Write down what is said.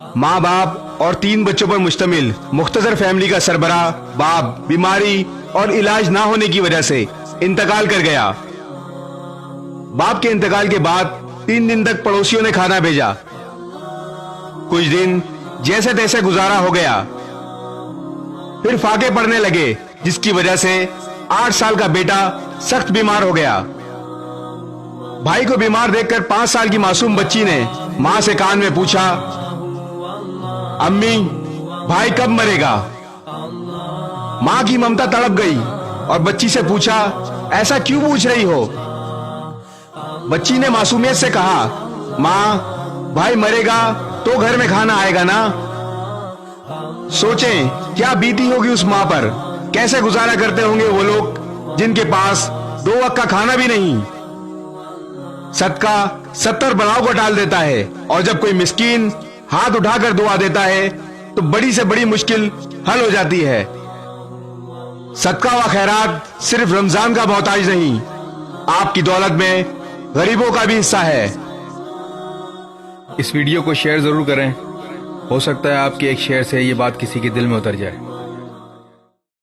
माँ बाप और 3 बच्चों पर मुश्तमिल मुख्तसर फैमिली का सरबराह बाप बीमारी और इलाज ना होने की वजह से इंतकाल कर गया। बाप के इंतकाल के बाद 3 दिन तक पड़ोसियों ने खाना भेजा। कुछ दिन जैसे तैसे गुजारा हो गया, फिर फाके पड़ने लगे, जिसकी वजह से 8 साल का बेटा सख्त बीमार हो गया। भाई को बीमार देखकर 5 साल की मासूम बच्ची ने मां से कान में पूछा, अम्मी भाई कब मरेगा? मां की ममता तड़प गई और बच्ची से पूछा, ऐसा क्यों पूछ रही हो? बच्ची ने मासूमियत से कहा, मां भाई मरेगा तो घर में खाना आएगा ना। सोचें क्या बीती होगी उस मां पर, कैसे गुजारा करते होंगे वो लोग जिनके पास 2 वक्त का खाना भी नहीं। सदका 70 बलाओं को टाल देता है, और जब कोई मिस्कीन हाथ उठाकर दुआ देता है तो बड़ी से बड़ी मुश्किल हल हो जाती है। सदका व खैरात सिर्फ रमजान का मोहताज नहीं, आपकी दौलत में गरीबों का भी हिस्सा है। इस वीडियो को शेयर जरूर करें, हो सकता है आपके एक शेयर से ये बात किसी के दिल में उतर जाए।